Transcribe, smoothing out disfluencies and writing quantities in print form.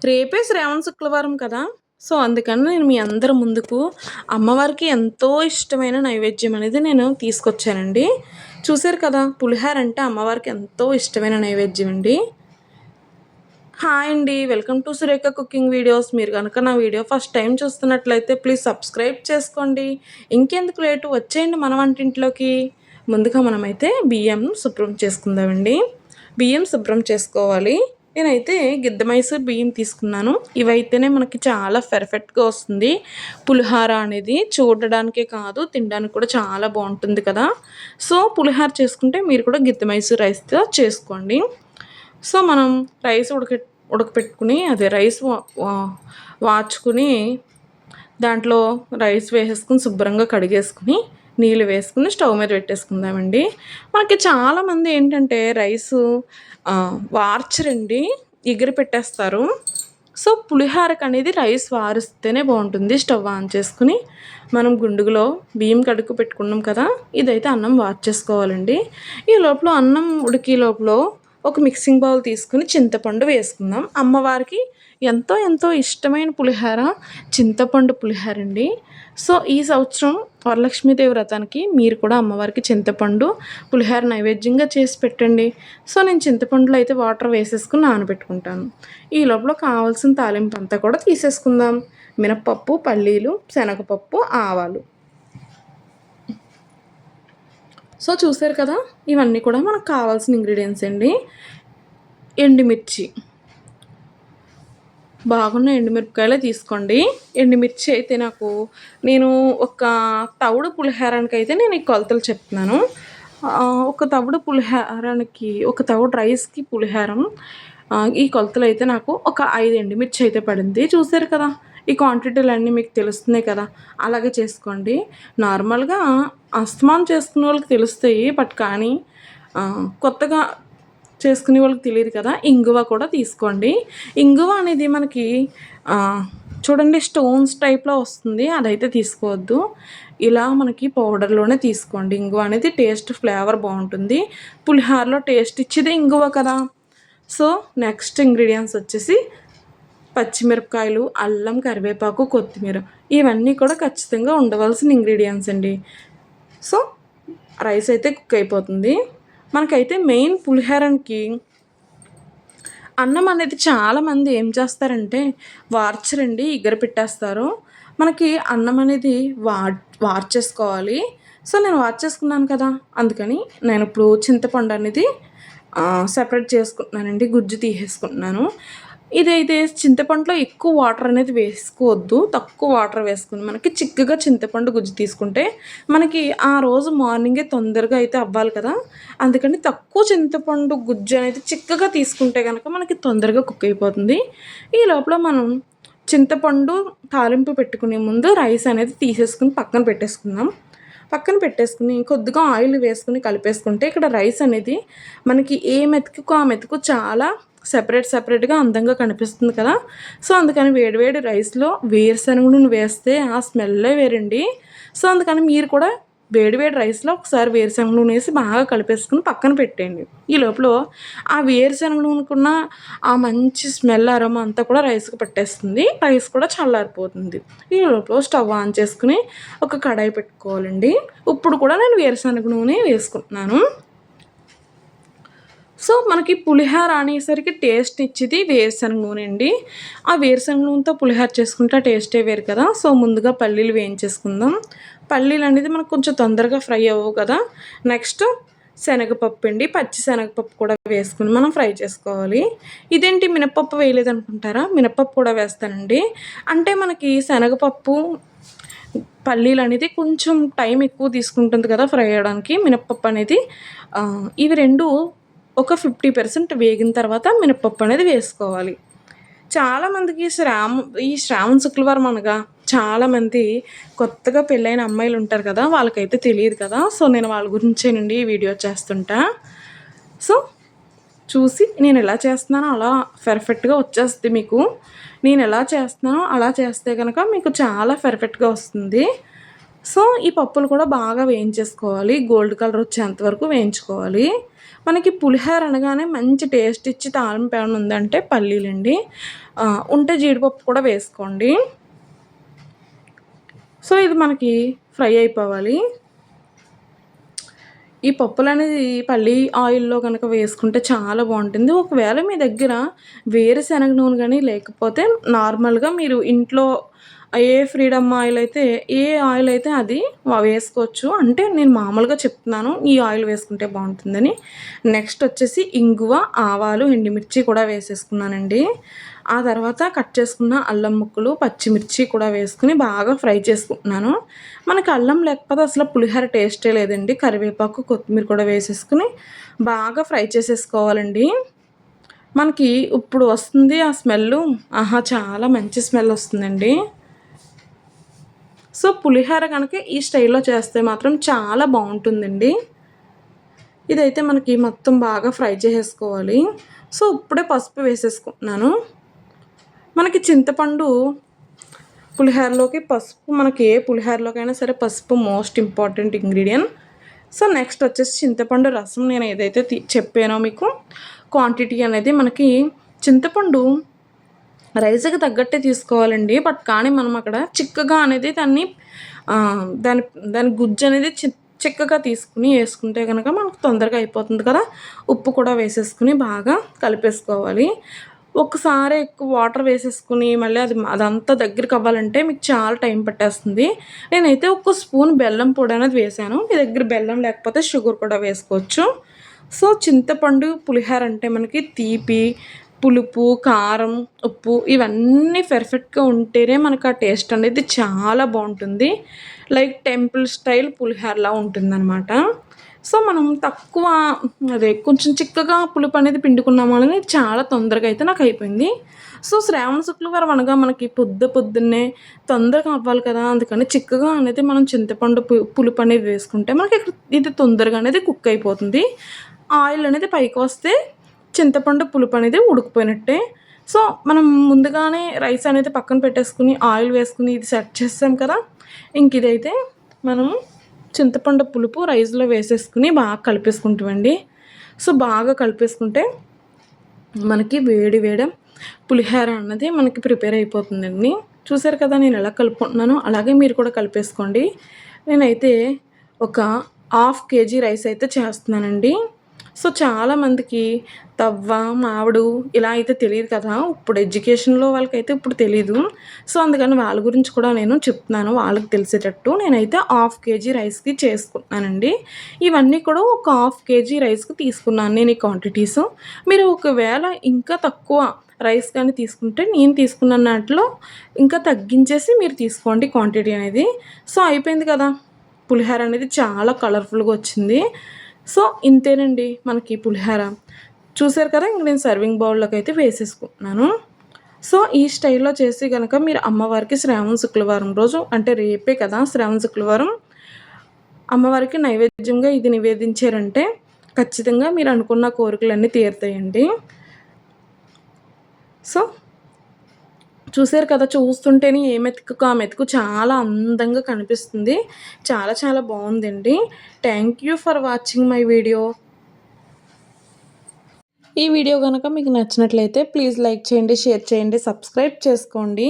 రేపే శ్రావణ శుక్రవారం కదా! సో, అందుకని నేను మీ అందరి ముందుకు అమ్మవారికి ఎంతో ఇష్టమైన నైవేద్యం అనేది నేను తీసుకొచ్చానండి. చూసారు కదా! పులిహోర అంటే అమ్మవారికి ఎంతో ఇష్టమైన నైవేద్యం అండి. హాయ్ అండి. Welcome to Surekha cooking videos. మీరు గనక నా వీడియో ఫస్ట్ టైం చూస్తున్నట్లయితే ప్లీజ్ సబ్స్క్రైబ్ చేసుకోండి. ఇంకెందుకు లేటు వచ్చేయండి మన వంటింట్లోకి. ముందుగా మనమైతే బియ్యం శుభ్రం చేసుకుందామండి. బియ్యం శుభ్రం చేసుకోవాలి. నేనైతే గిద్ద మైసూర్ బియ్యం తీసుకున్నాను. ఇవైతేనే మనకి చాలా పర్ఫెక్ట్‌గా వస్తుంది. పులిహోర అనేది చూడడానికే కాదు తినడానికి కూడా చాలా బావుంటుంది కదా! సో, పులిహోర చేసుకుంటే మీరు కూడా గిద్ద మైసూర్ రైస్‌తో చేసుకోండి. సో, మనం రైస్ ఉడకపెట్టుకుని అదే రైస్ వార్చుకుని దాంట్లో రైస్ వేసేసుకొని శుభ్రంగా కడిగేసుకుని నీళ్ళు వేసుకుని స్టవ్ మీద పెట్టేసుకుందామండి. మనకి చాలామంది ఏంటంటే రైసు వార్చరండి, ఎగిరి పెట్టేస్తారు. సో, పులిహోరకి అనేది రైస్ వారిస్తేనే బాగుంటుంది. స్టవ్ ఆన్ చేసుకుని మనం గుండుగులో బియ్యం కడుక్కు పెట్టుకున్నాం కదా, ఇదైతే అన్నం వార్చేసుకోవాలండి. ఈ లోపల అన్నం ఉడికే లోపల ఒక మిక్సింగ్ బౌల్ తీసుకుని చింతపండు వేసుకుందాం. అమ్మవారికి ఎంతో ఎంతో ఇష్టమైన పులిహోర చింతపండు పులిహోర అండి. సో, ఈ సంవత్సరం వరలక్ష్మీదేవి వ్రతానికి మీరు కూడా అమ్మవారికి చింతపండు పులిహోర నైవేద్యంగా చేసి పెట్టండి. సో, నేను చింతపండులో అయితే వాటర్ వేసేసుకుని నానబెట్టుకుంటాను. ఈ లోపల కావాల్సిన తాలింపు అంతా కూడా తీసేసుకుందాం. మినప్పప్పు, పల్లీలు, శనగపప్పు, ఆవాలు. సో, చూసారు కదా, ఇవన్నీ కూడా మనకు కావాల్సిన ఇంగ్రీడియంట్స్ అండి. ఎండుమిర్చి, బాగున్న ఎండుమిరపకాయలే తీసుకోండి. ఎండుమిర్చి అయితే నేను ఒక తవుడు పులిహోరానికైతే నేను ఈ కొలతలు చెప్తున్నాను. ఒక తవుడు పులిహోరానికి, ఒక తవుడు రైస్‌కి పులిహోరం ఈ కొలతలు అయితే నాకు ఒక 5 ఎండుమిర్చి అయితే పడింది. చూసారు కదా, ఈ క్వాంటిటీలన్నీ మీకు తెలుస్తున్నాయి కదా, అలాగే చేసుకోండి. నార్మల్గా అస్తమానం చేసుకునే వాళ్ళకి తెలుస్తాయి, బట్ కానీ కొత్తగా చేసుకునే వాళ్ళకి తెలియదు కదా. ఇంగువ కూడా తీసుకోండి. ఇంగువ అనేది మనకి చూడండి స్టోన్స్ టైప్లో వస్తుంది, అదైతే తీసుకోవద్దు. ఇలా మనకి పౌడర్లోనే తీసుకోండి. ఇంగువ అనేది టేస్ట్ ఫ్లేవర్ బాగుంటుంది. పులిహోరలో టేస్ట్ ఇచ్చేది ఇంగువ కదా. సో, నెక్స్ట్ ఇంగ్రీడియంట్స్ వచ్చేసి పచ్చిమిరపకాయలు, అల్లం, కరివేపాకు, కొత్తిమీర, ఇవన్నీ కూడా ఖచ్చితంగా ఉండవలసిన ఇంగ్రీడియంట్స్ అండి. సో, రైస్ అయితే కుక్ అయిపోతుంది. మనకైతే మెయిన్ పులిహోరకి అన్నం అనేది చాలామంది ఏం చేస్తారంటే వార్చరండి, ఎగర పెట్టేస్తారు. మనకి అన్నం అనేది వార్చేసుకోవాలి. సో, నేను వార్చేసుకున్నాను కదా, అందుకని నేను ఇప్పుడు చింతపండు అనేది సెపరేట్ చేసుకుంటున్నానండి, గుజ్జు తీసేసుకుంటున్నాను. ఇదైతే చింతపండులో ఎక్కువ వాటర్ అనేది వేసుకోవద్దు, తక్కువ వాటర్ వేసుకుని మనకి చిక్కగా చింతపండు గుజ్జు తీసుకుంటే మనకి ఆ రోజు మార్నింగే తొందరగా అయితే అవ్వాలి కదా. అందుకని తక్కువ చింతపండు గుజ్జు అనేది చిక్కగా తీసుకుంటే కనుక మనకి తొందరగా కుక్ అయిపోతుంది. ఈ లోపల మనం చింతపండు తాలింపు పెట్టుకునే ముందు రైస్ అనేది తీసేసుకుని పక్కన పెట్టేసుకుని కొద్దిగా ఆయిల్ వేసుకుని కలిపేసుకుంటే ఇక్కడ రైస్ అనేది మనకి ఏ మెతుకు ఆ మెతుకు చాలా సెపరేట్గా అందంగా కనిపిస్తుంది కదా. సో, అందుకని వేడివేడి రైస్లో వేరుశనగ నూనె వేస్తే ఆ స్మెల్లే వేరండి. సో, అందుకని మీరు కూడా వేడివేడి రైస్లో ఒకసారి వేరుశనగ నూనె వేసి బాగా కలిపేసుకుని పక్కన పెట్టేయండి. ఈ లోపల ఆ వేరుశనగ నూనెకున్న ఆ మంచి స్మెల్ అరోమా అంతా కూడా రైస్కి పట్టేస్తుంది. రైస్ కూడా చల్లారిపోతుంది. ఈ లోపల స్టవ్ ఆన్ చేసుకుని ఒక కడాయి పెట్టుకోవాలండి. ఇప్పుడు కూడా నేను వేరుశనగ నూనె వేసుకుంటున్నాను. సో, మనకి పులిహోర అనేసరికి టేస్ట్ ఇచ్చేది వేరుశనగ నూనె అండి. ఆ వేరుశనగ నూనెతో పులిహోర చేసుకుంటే టేస్టే వేరు కదా. సో, ముందుగా పల్లీలు వేయించేసుకుందాం. పల్లీలు అనేది మనకు కొంచెం తొందరగా ఫ్రై అవ్వవు కదా. నెక్స్ట్ శనగపప్పు అండి, పచ్చి శనగపప్పు కూడా వేసుకుని మనం ఫ్రై చేసుకోవాలి. ఇదేంటి మినపప్పు వేయలేదనుకుంటారా, మినపప్పు కూడా వేస్తానండి. అంటే మనకి శనగపప్పు, పల్లీలు అనేది కొంచెం టైం ఎక్కువ తీసుకుంటుంది కదా ఫ్రై అవ్వడానికి. మినపప్పు అనేది ఇవి రెండు ఒక 50% వేగిన తర్వాత మినపప్పు అనేది వేసుకోవాలి. చాలామందికి ఈ శ్రావణ శుక్రవారం అనగా చాలామంది కొత్తగా పెళ్ళైన అమ్మాయిలు ఉంటారు కదా, వాళ్ళకైతే తెలియదు కదా. సో, నేను వాళ్ళ గురించేనండి ఈ వీడియో చేస్తుంటా. సో, చూసి నేను ఎలా చేస్తున్నానో అలా పర్ఫెక్ట్గా వచ్చేస్తుంది మీకు. నేను ఎలా చేస్తున్నానో అలా చేస్తే కనుక మీకు చాలా పర్ఫెక్ట్గా వస్తుంది. సో ఈ పప్పులు కూడా బాగా వేయించేసుకోవాలి, గోల్డ్ కలర్ వచ్చేంత వరకు వేయించుకోవాలి. మనకి పులిహోర అనగానే మంచి టేస్ట్ ఇచ్చి తాలింపు ఏమైనా ఉందంటే పల్లీలండి, ఉంటే జీడిపప్పు కూడా వేసుకోండి. సో ఇది మనకి ఫ్రై అయిపోవాలి. ఈ పప్పులు అనేది పల్లి ఆయిల్లో కనుక వేసుకుంటే చాలా బాగుంటుంది. ఒకవేళ మీ దగ్గర వేరుశనగ నూనె కానీ లేకపోతే నార్మల్గా మీరు ఇంట్లో ఏ ఫ్రీడమ్ ఆయిల్ అయితే ఏ ఆయిల్ అయితే అది వేసుకోవచ్చు. అంటే నేను మామూలుగా చెప్తున్నాను ఈ ఆయిల్ వేసుకుంటే బాగుంటుందని. నెక్స్ట్ వచ్చేసి ఇంగువ, ఆవాలు, ఎండుమిర్చి కూడా వేసేసుకున్నానండి. ఆ తర్వాత కట్ చేసుకున్న అల్లం ముక్కలు, పచ్చిమిర్చి కూడా వేసుకుని బాగా ఫ్రై చేసుకుంటున్నాను. మనకి అల్లం లేకపోతే అసలు పులిహోర టేస్టే లేదండి. కరివేపాకు, కొత్తిమీర కూడా వేసేసుకుని బాగా ఫ్రై చేసేసుకోవాలండి. మనకి ఇప్పుడు వస్తుంది ఆ స్మెల్, చాలా మంచి స్మెల్ వస్తుందండి. సో పులిహోర కనుక ఈ స్టైల్లో చేస్తే మాత్రం చాలా బాగుంటుందండి. ఇదైతే మనకి మొత్తం బాగా ఫ్రై చేసేసుకోవాలి. సో ఇప్పుడే పసుపు వేసేసుకుంటున్నాను. మనకి చింతపండు పులిహోరలోకి పసుపు, మనకి ఏ పులిహోరలోకైనా సరే పసుపు most important ingredient. So next వచ్చేసి చింతపండు రసం నేను ఏదైతే చెప్పానో మీకు క్వాంటిటీ అనేది, మనకి చింతపండు రైస్కి తగ్గట్టే తీసుకోవాలండి. బట్ కానీ మనం అక్కడ చిక్కగా అనేది దాన్ని దాని దాని గుజ్జు అనేది చిక్కగా తీసుకుని వేసుకుంటే కనుక మనకు తొందరగా అయిపోతుంది కదా. ఉప్పు కూడా వేసేసుకుని బాగా కలిపేసుకోవాలి. ఒకసారి ఎక్కువ వాటర్ వేసేసుకుని మళ్ళీ అదంతా దగ్గరికి అవ్వాలంటే మీకు చాలా టైం పట్టేస్తుంది. నేనైతే ఒక స్పూన్ బెల్లం పొడి అనేది వేసాను. మీ దగ్గర బెల్లం లేకపోతే షుగర్ కూడా వేసుకోవచ్చు. సో చింతపండు పులిహోర అంటే మనకి తీపి, పులుపు, కారం, ఉప్పు ఇవన్నీ పర్ఫెక్ట్గా ఉంటేనే మనకు ఆ టేస్ట్ అనేది చాలా బాగుంటుంది. లైక్ టెంపుల్ స్టైల్ పులిహోరలా ఉంటుందన్నమాట. సో మనం తక్కువ కొంచెం చిక్కగా పులుపు అనేది పిండుకున్నాము అనేది చాలా తొందరగా అయితే నాకు అయిపోయింది. సో శ్రావణ శుక్రవారం అనగా మనకి పొద్దున్నే తొందరగా అవ్వాలి కదా, అందుకని చిక్కగా అనేది మనం చింతపండు పులుపు అనేది వేసుకుంటే మనకి ఇది తొందరగా అనేది కుక్ అయిపోతుంది. ఆయిల్ అనేది పైకి వస్తే చింతపండు పులుపు అనేది ఉడికిపోయినట్టే. సో మనం ముందుగానే రైస్ అనేది పక్కన పెట్టేసుకుని ఆయిల్ వేసుకుని ఇది సెట్ చేస్తాం కదా. ఇంక ఇదైతే మనం చింతపండు పులుపు రైస్లో వేసేసుకుని బాగా కలిపేసుకుంటామండి. సో బాగా కలిపేసుకుంటే మనకి వేడి పులిహోర అన్నది మనకి ప్రిపేర్ అయిపోతుందండి. చూసారు కదా నేను ఎలా కలుపుకుంటున్నాను, అలాగే మీరు కూడా కలిపేసుకోండి. నేనైతే ఒక 1/2 kg రైస్ అయితే చేస్తున్నానండి. సో చాలామందికి తవ్వ, మామిడు ఇలా అయితే తెలియదు కదా. ఇప్పుడు ఎడ్యుకేషన్లో వాళ్ళకైతే ఇప్పుడు తెలీదు. సో అందుకని వాళ్ళ గురించి కూడా నేను చెప్తున్నాను, వాళ్ళకి తెలిసేటట్టు. నేనైతే 1/2 kg రైస్కి చేసుకుంటున్నానండి. ఇవన్నీ కూడా ఒక 1/2 kg రైస్కి తీసుకున్నాను నేను ఈ క్వాంటిటీస్. మీరు ఒకవేళ ఇంకా తక్కువ రైస్ కానీ తీసుకుంటే నేను తీసుకున్న దాంట్లో ఇంకా తగ్గించేసి మీరు తీసుకోండి క్వాంటిటీ అనేది. సో అయిపోయింది కదా, పులిహోర అనేది చాలా కలర్ఫుల్గా వచ్చింది. సో ఇంతేనండి మనకి పులిహోర. చూసారు కదా, ఇంక నేను సర్వింగ్ బౌల్లోకి అయితే వేసేసుకుంటున్నాను. సో ఈ స్టైల్లో చేసి కనుక మీరు అమ్మవారికి శ్రావణ శుక్రవారం రోజు, అంటే రేపే కదా శ్రావణ శుక్రవారం, అమ్మవారికి నైవేద్యంగా ఇది నివేదించారంటే ఖచ్చితంగా మీరు అనుకున్న కోరికలన్నీ తీరుతాయండి. సో చూసారు కదా, చూస్తుంటేనే ఏ మెతుకు ఆ మెతుకు చాలా అందంగా కనిపిస్తుంది. చాలా చాలా బాగుందండి. Thank you for watching my video. ఈ వీడియో కనుక మీకు నచ్చినట్లయితే ప్లీజ్ లైక్ చేయండి, షేర్ చేయండి, సబ్స్క్రైబ్ చేసుకోండి.